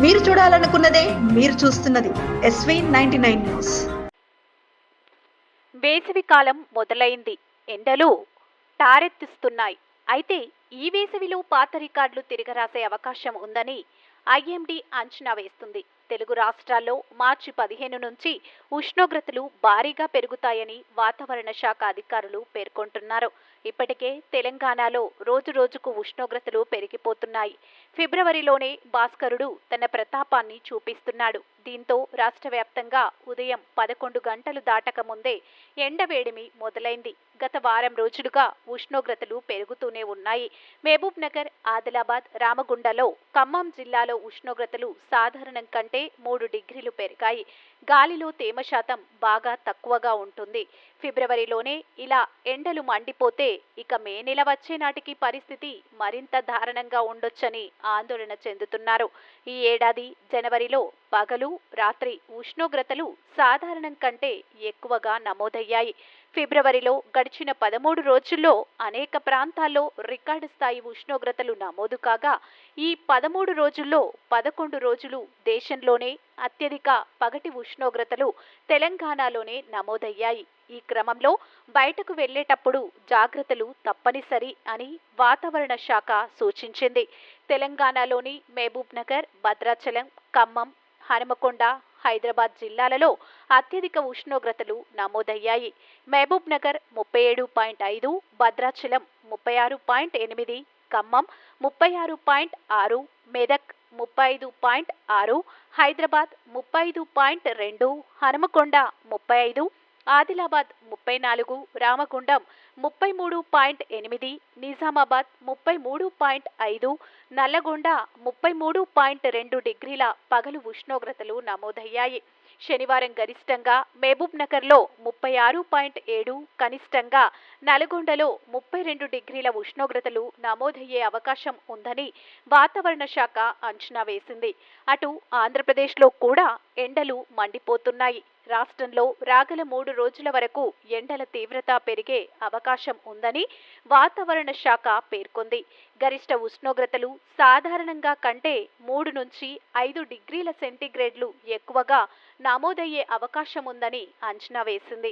మీరు చూడాలనుకున్నదే మీరు చూస్తున్నది SV99 న్యూస్. వేసవి కాలం మొదలైంది. ఎండలు టారెత్తిస్తున్నాయి. అయితే ఈ వేసవిలో పాత రికార్డులు తిరగరాసే అవకాశం ఉందని ఐఎండీ అంచనా వేస్తుంది. తెలుగు రాష్ట్రాల్లో మార్చి 15 నుంచి ఉష్ణోగ్రతలు భారీగా పెరుగుతాయని వాతావరణ శాఖ అధికారులు పేర్కొంటున్నారు. ఇప్పటికే తెలంగాణలో రోజురోజుకు ఉష్ణోగ్రతలు పెరిగిపోతున్నాయి. ఫిబ్రవరిలోనే భాస్కరుడు తన ప్రతాపాన్ని చూపిస్తున్నాడు. దీంతో రాష్ట్ర వ్యాప్తంగా ఉదయం 11 గంటలు దాటక ముందే ఎండవేడిమి మొదలైంది. గత వారం రోజులుగా ఉష్ణోగ్రతలు పెరుగుతూనే ఉన్నాయి. మహబూబ్ నగర్, ఆదిలాబాద్, రామగుండలో, ఖమ్మం జిల్లాలో ఉష్ణోగ్రతలు సాధారణం కంటే 3 డిగ్రీలు పెరిగాయి. గాలిలో తేమ శాతం బాగా తక్కువగా ఉంటుంది. ఫిబ్రవరిలోనే ఇలా ఎండలు మండిపోతే ఇక మే నెల వచ్చే నాటికి పరిస్థితి మరింత దారుణంగా ఉండొచ్చని ఆందోళన చెందుతున్నారు. ఈ ఏడాది జనవరిలో పగలు, రాత్రి ఉష్ణోగ్రతలు సాధారణం కంటే ఎక్కువగా నమోదయ్యాయి. ఫిబ్రవరిలో గడిచిన 13 రోజుల్లో అనేక ప్రాంతాల్లో రికార్డు స్థాయి ఉష్ణోగ్రతలు నమోదు కాగా, ఈ 13 రోజుల్లో 11 రోజులు దేశంలోనే అత్యధిక పగటి ఉష్ణోగ్రతలు తెలంగాణలోనే నమోదయ్యాయి. ఈ క్రమంలో బయటకు వెళ్లేటప్పుడు జాగ్రత్తలు తప్పనిసరి అని వాతావరణ శాఖ సూచించింది. తెలంగాణలోని మహబూబ్ నగర్, భద్రాచలం, ఖమ్మం, హనుమకొండ, హైదరాబాద్ జిల్లాలలో అత్యధిక ఉష్ణోగ్రతలు నమోదయ్యాయి. మహబూబ్ నగర్ 37.5, భద్రాచలం 36.8, ఖమ్మం 36.6, మెదక్ 35.6, హైదరాబాద్ 35.2, హనుమకొండ 35, ఆదిలాబాద్ 34, రామగుండం 33.8, నిజామాబాద్ 33.5, నల్లగొండ 33.2 డిగ్రీల పగలు ఉష్ణోగ్రతలు నమోదయ్యాయి. శనివారం గరిష్టంగా మహబూబ్ నగర్లో 36.7, కనిష్టంగా నల్గొండలో 32 డిగ్రీల ఉష్ణోగ్రతలు నమోదయ్యే అవకాశం ఉందని వాతావరణ శాఖ అంచనా వేసింది. అటు ఆంధ్రప్రదేశ్లో కూడా ఎండలు మండిపోతున్నాయి. రాష్ట్రంలో రాగల 3 రోజుల వరకు ఎండల తీవ్రత పెరిగే అవకాశం ఉందని వాతావరణ శాఖ పేర్కొంది. గరిష్ట ఉష్ణోగ్రతలు సాధారణంగా కంటే 3 నుంచి 5 డిగ్రీల సెంటీగ్రేడ్లు ఎక్కువగా నమోదయ్యే అవకాశం ఉందని అంచనా వేసింది.